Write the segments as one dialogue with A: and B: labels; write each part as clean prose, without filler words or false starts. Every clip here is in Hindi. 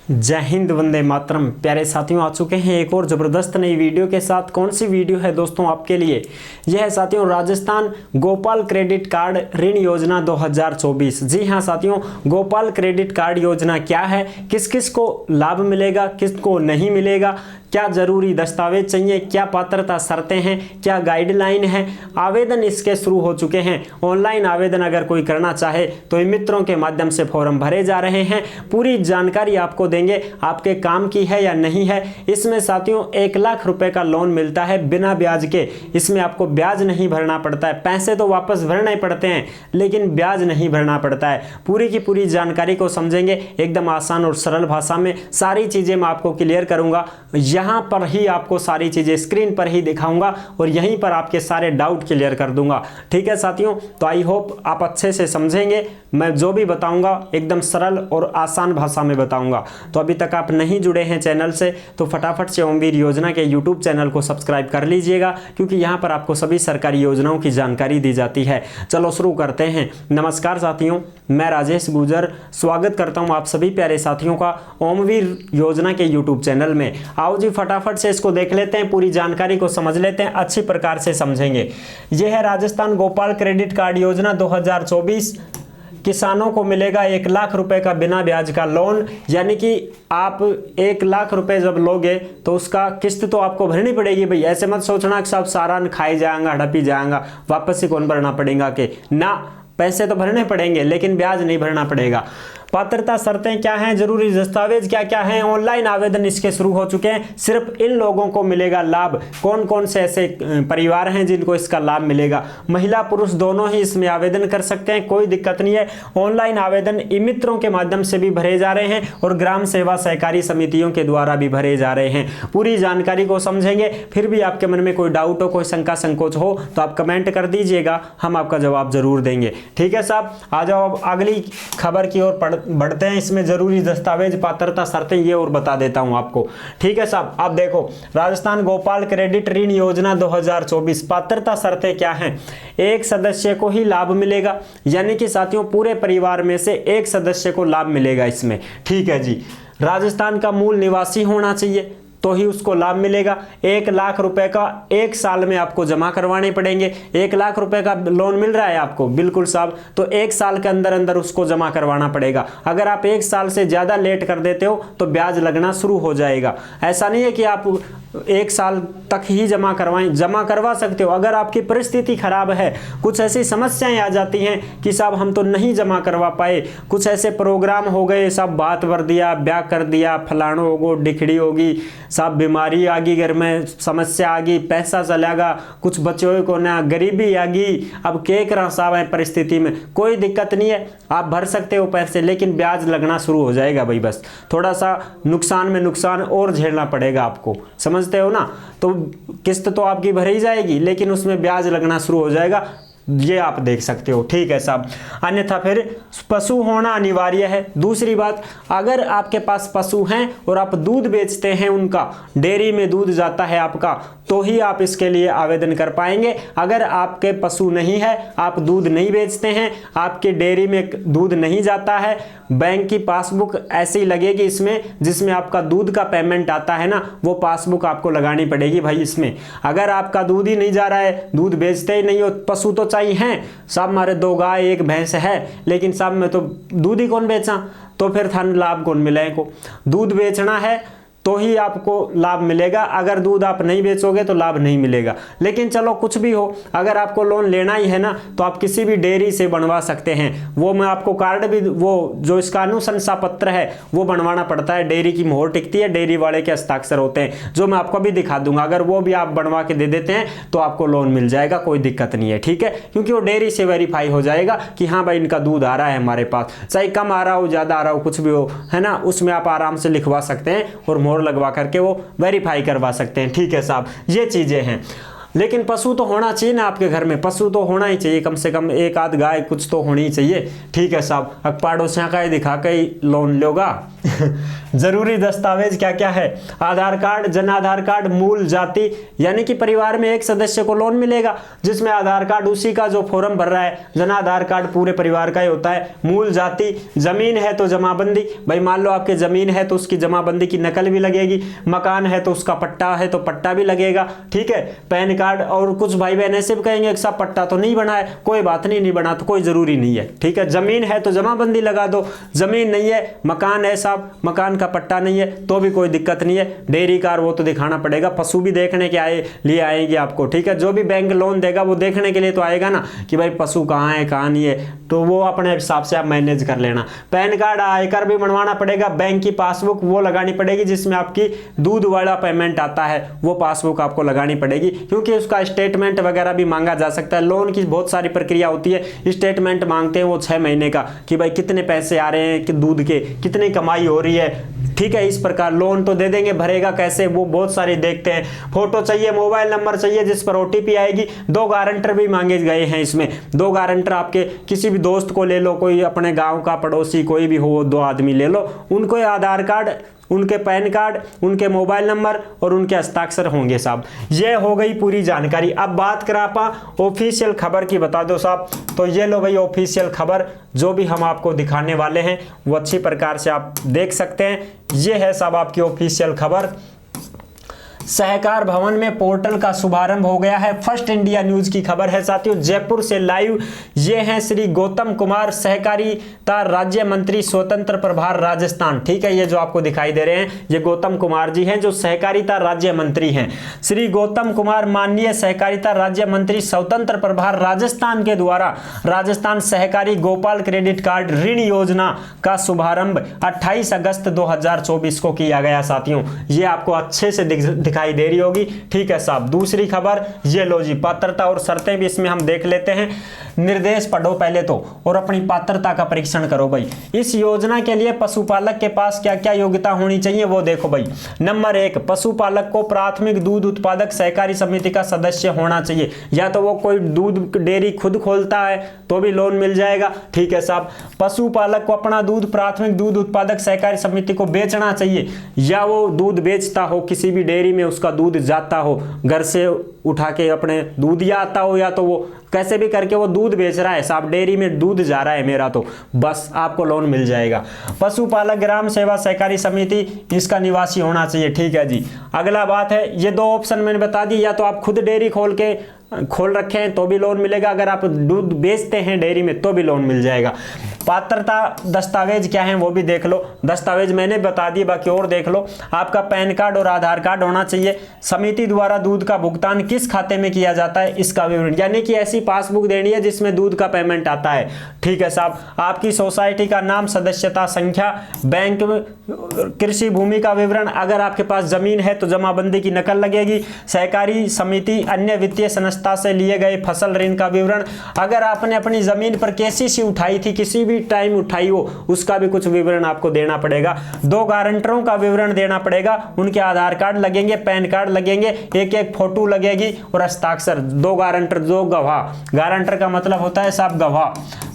A: जय हिंद, वंदे मातरम। प्यारे साथियों, आ चुके हैं एक और ज़बरदस्त नई वीडियो के साथ। कौन सी वीडियो है दोस्तों आपके लिए? यह है साथियों राजस्थान गोपाल क्रेडिट कार्ड ऋण योजना 2024। जी हाँ साथियों, गोपाल क्रेडिट कार्ड योजना क्या है, किस किस को लाभ मिलेगा, किसको नहीं मिलेगा, क्या जरूरी दस्तावेज चाहिए, क्या पात्रता शर्तें हैं, क्या गाइडलाइन है। आवेदन इसके शुरू हो चुके हैं। ऑनलाइन आवेदन अगर कोई करना चाहे तो मित्रों के माध्यम से फॉर्म भरे जा रहे हैं। पूरी जानकारी आपको देंगे, आपके काम की है या नहीं है। इसमें साथियों 1 लाख रुपए का लोन मिलता है बिना ब्याज के। इसमें आपको ब्याज नहीं भरना पड़ता है। पैसे तो वापस भरने पड़ते हैं लेकिन ब्याज नहीं भरना पड़ता है। पूरी की पूरी जानकारी को समझेंगे एकदम आसान और सरल भाषा में। सारी चीजें मैं आपको क्लियर करूंगा। यहां पर ही आपको सारी चीजें स्क्रीन पर ही दिखाऊंगा और यहीं पर आपके सारे डाउट क्लियर कर दूंगा। ठीक है साथियों, तो आई होप आप अच्छे से समझेंगे। मैं जो भी बताऊंगा एकदम सरल और आसान भाषा में बताऊंगा। तो अभी तक आप नहीं जुड़े हैं चैनल से तो फटाफट से ओमवीर योजना के यूट्यूब चैनल को सब्सक्राइब कर लीजिएगा, क्योंकि यहां पर आपको सभी सरकारी योजनाओं की जानकारी दी जाती है। चलो शुरू करते हैं। नमस्कार साथियों, मैं राजेश गुजर स्वागत करता हूं आप सभी प्यारे साथियों का ओमवीर योजना के यूट्यूब चैनल में। आओ जी फटाफट से इसको देख लेते हैं, पूरी जानकारी को समझ लेते हैं, अच्छी प्रकार से समझेंगे। यह है राजस्थान गोपाल क्रेडिट कार्ड योजना 2024। किसानों को मिलेगा 1 लाख रुपए का बिना ब्याज का लोन, यानी कि आप 1 लाख रुपए जब लोगे तो उसका किस्त तो आपको भरनी पड़ेगी। भाई ऐसे मत सोचना कि सब सारा खाई जाएगा, हड़पी जाएगा, वापस ही कौन भरना पड़ेगा के ना, पैसे तो भरने पड़ेंगे लेकिन ब्याज नहीं भरना पड़ेगा। पात्रता शर्तें क्या हैं, जरूरी दस्तावेज क्या क्या हैं, ऑनलाइन आवेदन इसके शुरू हो चुके हैं। सिर्फ इन लोगों को मिलेगा लाभ। कौन कौन से ऐसे परिवार हैं जिनको इसका लाभ मिलेगा? महिला पुरुष दोनों ही इसमें आवेदन कर सकते हैं, कोई दिक्कत नहीं है। ऑनलाइन आवेदन ई मित्रों के माध्यम से भी भरे जा रहे हैं और ग्राम सेवा सहकारी समितियों के द्वारा भी भरे जा रहे हैं। पूरी जानकारी को समझेंगे। फिर भी आपके मन में कोई डाउट हो, कोई शंका संकोच हो तो आप कमेंट कर दीजिएगा, हम आपका जवाब जरूर देंगे। ठीक है साहब, आ जाओ अब अगली खबर की ओर बढ़ते हैं। इसमें जरूरी दस्तावेज, पात्रता शर्तें ये और बता देता हूं आपको। ठीक है साहब, आप देखो राजस्थान गोपाल क्रेडिट ऋण योजना 2024। पात्रता शर्तें क्या हैं? एक सदस्य को ही लाभ मिलेगा, यानी कि साथियों पूरे परिवार में से एक सदस्य को लाभ मिलेगा इसमें। ठीक है जी, राजस्थान का मूल निवासी होना चाहिए तो ही उसको लाभ मिलेगा। 1 लाख रुपए का 1 साल में आपको जमा करवाने पड़ेंगे। 1 लाख रुपए का लोन मिल रहा है आपको, बिल्कुल साहब, तो 1 साल के अंदर अंदर उसको जमा करवाना पड़ेगा। अगर आप 1 साल से ज्यादा लेट कर देते हो तो ब्याज लगना शुरू हो जाएगा। ऐसा नहीं है कि आप 1 साल तक ही जमा करवाएं, जमा करवा सकते हो। अगर आपकी परिस्थिति खराब है, कुछ ऐसी समस्याएं आ जाती हैं कि साहब हम तो नहीं जमा करवा पाए, कुछ ऐसे प्रोग्राम हो गए, सब बात भर दिया, ब्याह कर दिया, फलानो होगो, डिखड़ी होगी, सब बीमारी आ गई, घर में समस्या आ गई, पैसा चला गया, कुछ बच्चों को ना गरीबी आ गई, अब क्या करा साहब है परिस्थिति में, कोई दिक्कत नहीं है, आप भर सकते हो पैसे, लेकिन ब्याज लगना शुरू हो जाएगा। भाई बस थोड़ा सा नुकसान में नुकसान और झेलना पड़ेगा आपको, समझते हो ना। तो किस्त तो आपकी भरी जाएगी लेकिन उसमें ब्याज लगना शुरू हो जाएगा, ये आप देख सकते हो। ठीक है साहब, अन्यथा फिर पशु होना अनिवार्य है। दूसरी बात, अगर आपके पास पशु हैं और आप दूध बेचते हैं, उनका डेयरी में दूध जाता है आपका, तो ही आप इसके लिए आवेदन कर पाएंगे। अगर आपके पशु नहीं है, आप दूध नहीं बेचते हैं, आपके डेयरी में दूध नहीं जाता है, बैंक की पासबुक ऐसी लगेगी इसमें जिसमें आपका दूध का पेमेंट आता है ना, वो पासबुक आपको लगानी पड़ेगी भाई इसमें। अगर आपका दूध ही नहीं जा रहा है, दूध बेचते ही नहीं हो, पशु तो चाहिए हैं साहब, हमारे 2 गाय 1 भैंस है, लेकिन साहब मैं तो दूध ही कौन बेचा, तो फिर थान लाभ कौन मिले को? दूध बेचना है तो ही आपको लाभ मिलेगा। अगर दूध आप नहीं बेचोगे तो लाभ नहीं मिलेगा। लेकिन चलो कुछ भी हो, अगर आपको लोन लेना ही है ना तो आप किसी भी डेयरी से बनवा सकते हैं। वो मैं आपको कार्ड भी, वो जो इसका अनुशंसा पत्र है वो बनवाना पड़ता है, डेयरी की मोहर टिकती है, डेयरी वाले के हस्ताक्षर होते हैं, जो मैं आपको भी दिखा दूंगा। अगर वो भी आप बनवा के दे देते हैं तो आपको लोन मिल जाएगा, कोई दिक्कत नहीं है। ठीक है, क्योंकि वो डेयरी से वेरीफाई हो जाएगा कि हाँ भाई इनका दूध आ रहा है हमारे पास, चाहे कम आ रहा हो, ज्यादा आ रहा हो, कुछ भी हो, है ना, उसमें आप आराम से लिखवा सकते हैं और मोहर लगवा करके वो वेरीफाई करवा सकते हैं। ठीक है साहब, ये चीजें हैं। लेकिन पशु तो होना चाहिए ना आपके घर में, पशु तो होना ही चाहिए, कम से कम एक आध गाय कुछ तो होनी ही चाहिए। ठीक है साहब, अखपाड़ोसिया का दिखा के लोन लोगा। जरूरी दस्तावेज क्या क्या है? आधार कार्ड, जन आधार कार्ड, मूल जाति, यानी कि परिवार में एक सदस्य को लोन मिलेगा जिसमें आधार कार्ड उसी का जो फॉर्म भर रहा है, जन आधार कार्ड पूरे परिवार का ही होता है। मूल जाति, जमीन है तो जमाबंदी, भाई मान लो आपके जमीन है तो उसकी जमाबंदी की नकल भी लगेगी, मकान है तो उसका पट्टा है तो पट्टा भी लगेगा। ठीक है, पैन कार्ड, और कुछ भाई बहन ऐसे भी कहेंगे कि साहब पट्टा तो नहीं बना है, कोई बात नहीं, नहीं बना तो कोई जरूरी नहीं है। ठीक है, जमीन है तो जमाबंदी लगा दो, जमीन नहीं है, मकान है साहब, मकान का पट्टा नहीं है तो भी कोई दिक्कत नहीं है। डेयरी कार वो तो दिखाना पड़ेगा, पशु भी देखने के लिए आएंगे आपको। ठीक है, जो भी बैंक लोन देगा वो देखने के लिए तो आएगा ना कि भाई पशु कहाँ है कहाँ नहीं है, तो वो अपने हिसाब से आप मैनेज कर लेना। पैन कार्ड, आयकर भी बनवाना पड़ेगा, बैंक की पासबुक वो लगानी पड़ेगी जिसमें आपकी दूध वाला पेमेंट आता है, वो पासबुक आपको लगानी पड़ेगी, क्योंकि उसका स्टेटमेंट वगैरह भी मांगा जा सकता है। लोन की बहुत सारी प्रक्रिया होती है, स्टेटमेंट मांगते हैं वो 6 महीने का कि भाई कितने पैसे आ रहे हैं कि दूध के, कितनी कमाई हो रही है। ठीक है, इस प्रकार लोन तो दे देंगे, भरेगा कैसे वो बहुत सारे देखते हैं। फोटो चाहिए, मोबाइल नंबर चाहिए जिस पर OTP आएगी, 2 गारंटर भी मांगे गए हैं इसमें। 2 गारंटर आपके किसी भी दोस्त को ले लो, कोई अपने गांव का पड़ोसी कोई भी हो, 2 आदमी ले लो, उनको आधार कार्ड, उनके पैन कार्ड, उनके मोबाइल नंबर और उनके हस्ताक्षर होंगे साहब। ये हो गई पूरी जानकारी। अब बात करें आप ऑफिशियल खबर की, बता दो साहब, तो ये लो भाई ऑफिशियल खबर जो भी हम आपको दिखाने वाले हैं वो अच्छी प्रकार से आप देख सकते हैं। ये है साहब आपकी ऑफिशियल खबर। सहकार भवन में पोर्टल का शुभारंभ हो गया है, फर्स्ट इंडिया न्यूज की खबर है साथियों, जयपुर से लाइव। ये हैं श्री गौतम कुमार, सहकारिता राज्य मंत्री स्वतंत्र प्रभार राजस्थान। ठीक है, ये जो आपको दिखाई दे रहे हैं ये गौतम कुमार जी हैं जो सहकारिता राज्य मंत्री हैं। श्री गौतम कुमार माननीय सहकारिता राज्य मंत्री स्वतंत्र प्रभार राजस्थान के द्वारा राजस्थान सहकारी गोपाल क्रेडिट कार्ड ऋण योजना का शुभारंभ 28 अगस्त 2024 को किया गया साथियों। ये आपको अच्छे से दिखाई दे रही होगी। ठीक है साहब, दूसरी खबर ये लो जी, पात्रता और शर्तें भी इसमें हम देख लेते हैं। निर्देश पढ़ो पहले तो और अपनी पात्रता का परीक्षण करो भाई। इस योजना के लिए पशुपालक के पास क्या क्या योग्यता होनी चाहिए वो देखो भाई। नंबर 1, पशुपालक को प्राथमिक दूध उत्पादक सहकारी समिति का सदस्य होना चाहिए, या तो वो कोई दूध डेयरी खुद खोलता है तो भी लोन मिल जाएगा। ठीक है साहब, पशुपालक को अपना दूध प्राथमिक दूध उत्पादक सहकारी समिति को बेचना चाहिए, या वो दूध बेचता हो किसी भी डेयरी में, उसका दूध जाता हो घर से उठा के अपने दूध या आता हो, या तो वो कैसे भी करके वो दूध बेच रहा है साहब, डेयरी में दूध जा रहा है मेरा, तो बस आपको लोन मिल जाएगा। पशुपालक ग्राम सेवा सहकारी समिति इसका निवासी होना चाहिए। ठीक है जी, अगला बात है, ये 2 ऑप्शन मैंने बता दी, या तो आप खुद डेयरी खोल रखे हैं तो भी लोन मिलेगा, अगर आप दूध बेचते हैं डेयरी में तो भी लोन मिल जाएगा। पात्रता दस्तावेज क्या है वो भी देख लो, दस्तावेज मैंने बता दिए, बाकी और देख लो। आपका पैन कार्ड और आधार कार्ड होना चाहिए। समिति द्वारा दूध का भुगतान किस खाते में किया जाता है इसका विवरण, यानी कि ऐसी पासबुक देनी है जिसमें दूध का पेमेंट आता है। ठीक है साहब, आपकी सोसाइटी का नाम, सदस्यता संख्या, बैंक कृषि भूमि का विवरण, अगर आपके पास जमीन है तो जमाबंदी की नकल लगेगी। सहकारी समिति अन्य वित्तीय संस्था से लिए गए फसल ऋण का विवरण, अगर आपने अपनी जमीन पर KCC उठाई थी, किसी भी टाइम उठाई हो, उसका भी कुछ विवरण आपको देना पड़ेगा। 2 गारंटरों का विवरण देना पड़ेगा, उनके आधार कार्ड लगेंगे, पैन कार्ड लगेंगे, एक फोटो लगेगी और हस्ताक्षर। 2 गारंटर, 2 गवाह, गारंटर का मतलब होता है साहब गवाह,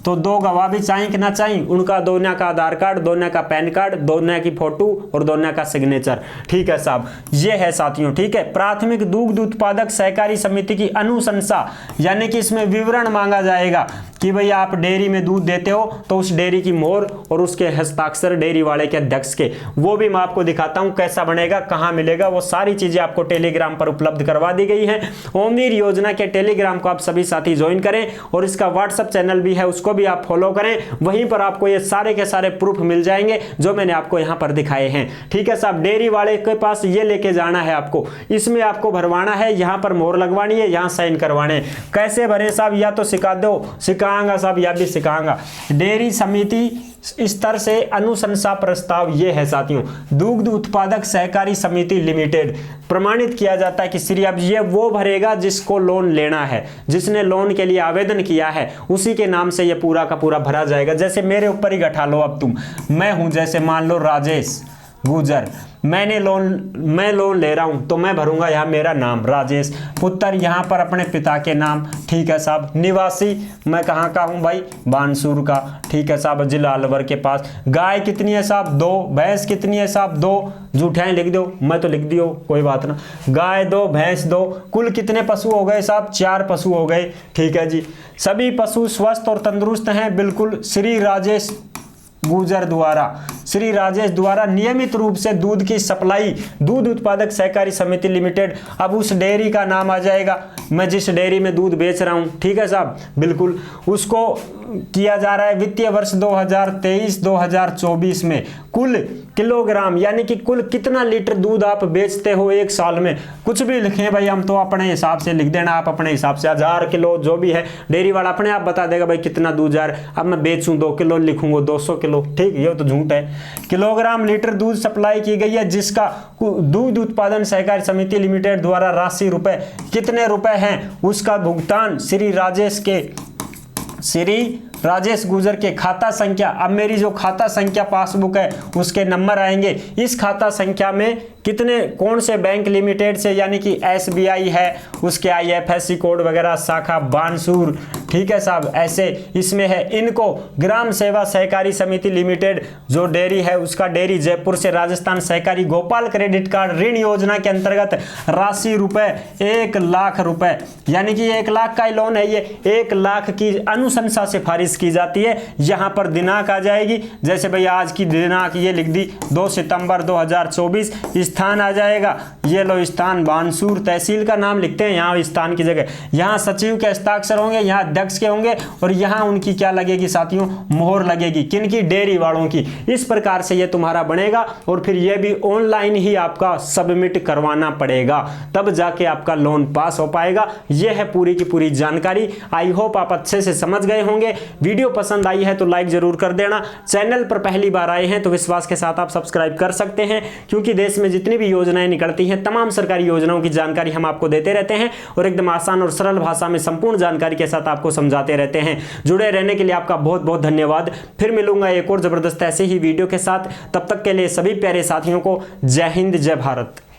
A: तो 2 गवाह भी चाहिए कि ना चाहिए, उनका दोनों का आधार कार्ड, दोनों का पैन कार्ड, दोनों की फोटो और दोनों का सिग्नेचर। ठीक है साहब, ये है साथियों। ठीक है, प्राथमिक दूध उत्पादक सहकारी समिति की अनुशंसा, यानी कि इसमें विवरण मांगा जाएगा कि भाई आप डेयरी में दूध देते हो तो उस डेयरी की मोहर और उसके हस्ताक्षर डेयरी वाले के अध्यक्ष के, वो भी मैं आपको दिखाता हूं कैसा बनेगा, कहां मिलेगा, वो सारी चीजें आपको टेलीग्राम पर उपलब्ध करवा दी गई हैं। ओमनीर योजना के टेलीग्राम को आप सभी साथी ज्वाइन करें और इसका व्हाट्सएप चैनल भी है, उसको भी आप फॉलो करें, वहीं पर आपको ये सारे के सारे प्रूफ मिल जाएंगे जो मैंने आपको यहां पर दिखाए हैं। ठीक है साहब, डेयरी वाले के पास ये लेके जाना है आपको, इसमें आपको भरवाना है, यहां पर मोहर लगवानी है, यहां साइन करवाने हैं। कैसे भरे साहब, या तो सिखा दो, सिखाऊंगा साहब, या भी सिखाऊंगा। डेयरी समिति स्तर से अनुशंसा प्रस्ताव ये है साथियों, दुग्ध उत्पादक सहकारी समिति लिमिटेड प्रमाणित किया जाता है कि श्री, अब ये वो भरेगा जिसको लोन लेना है, जिसने लोन के लिए आवेदन किया है उसी के नाम से ये पूरा का पूरा भरा जाएगा। जैसे मेरे ऊपर ही घटा लो अब तुम, मैं हूं जैसे मान लो राजेश, गुजर। मैं लोन ले रहा हूं तो मैं भरूंगा यहाँ मेरा नाम राजेश, पुत्र यहाँ पर अपने पिता के नाम, ठीक है साहब। निवासी मैं कहाँ का हूँ भाई, बानसूर का, ठीक है साहब, जिला अलवर के पास। गाय कितनी है साहब, 2। भैंस कितनी है साहब, 2। झूठे लिख दो, मैं तो लिख दियो कोई बात ना। गाय 2, भैंस 2। कुल कितने पशु हो गए साहब, 4 पशु हो गए, ठीक है जी। सभी पशु स्वस्थ और तंदुरुस्त हैं बिल्कुल। श्री राजेश द्वारा नियमित रूप से दूध की सप्लाई दूध उत्पादक सहकारी समिति लिमिटेड। अब उस डेयरी का नाम आ जाएगा, मैं जिस डेयरी में दूध बेच रहा हूं, ठीक है साहब, बिल्कुल उसको किया जा रहा है। वित्तीय वर्ष 2023-2024 में कुल किलोग्राम यानी कि कुल कितना लीटर दूध आप बेचते हो एक साल में, कुछ भी लिखें भाई, हम तो अपने हिसाब से लिख देना, आप अपने हिसाब से 1000 किलो जो भी है, डेयरी वाला अपने आप बता देगा भाई कितना दूध जा रहा है। अब मैं बेचूं 2 किलो, लिखूंगा 200 किलो, ठीक, ये तो झूठ है। किलोग्राम लीटर दूध सप्लाई की गई है, जिसका दूध उत्पादन सहकारी समिति लिमिटेड द्वारा राशि रुपए कितने रुपए हैं, उसका भुगतान श्री राजेश गुजर के खाता संख्या। अब मेरी जो खाता संख्या पासबुक है उसके नंबर आएंगे। इस खाता संख्या में कितने कौन से बैंक लिमिटेड से, यानी कि SBI है, उसके IFSC कोड वगैरह, शाखा बानसूर, ठीक है साहब, ऐसे इसमें है। इनको ग्राम सेवा सहकारी समिति लिमिटेड जो डेयरी है उसका डेयरी जयपुर से राजस्थान सहकारी गोपाल क्रेडिट कार्ड ऋण योजना के अंतर्गत राशि रुपए 1 लाख रुपए, यानी कि 1 लाख का लोन है ये, 1 लाख की अनुशंसा सिफारिश की जाती है। यहां पर दिनांक आ जाएगी, जैसे भाई आज की दिनांक ये लिख दी 2 सितंबर 2024। स्थान आ जाएगा, ये लो स्थान बानसूर, तहसील का नाम लिखते हैं यहाँ स्थान की जगह। यहाँ सचिव के हस्ताक्षर होंगे, यहाँ अध्यक्ष के होंगे, और यहाँ उनकी क्या लगेगी साथियों, मोहर लगेगी, किनकी, डेयरी वालों की। इस प्रकार से ये तुम्हारा बनेगा, और फिर ये भी ऑनलाइन ही आपका सबमिट करवाना पड़ेगा, तब जाके आपका लोन पास हो पाएगा। ये है पूरी की पूरी जानकारी। आई होप आप अच्छे से समझ गए होंगे। वीडियो पसंद आई है तो लाइक जरूर कर देना। चैनल पर पहली बार आए हैं तो विश्वास के साथ आप सब्सक्राइब कर सकते हैं, क्योंकि देश में जितनी भी योजनाएं निकलती हैं, तमाम सरकारी योजनाओं की जानकारी हम आपको देते रहते हैं, और एकदम आसान और सरल भाषा में संपूर्ण जानकारी के साथ आपको समझाते रहते हैं। जुड़े रहने के लिए आपका बहुत बहुत धन्यवाद। फिर मिलूंगा एक और जबरदस्त ऐसे ही वीडियो के साथ। तब तक के लिए सभी प्यारे साथियों को जय हिंद, जय भारत।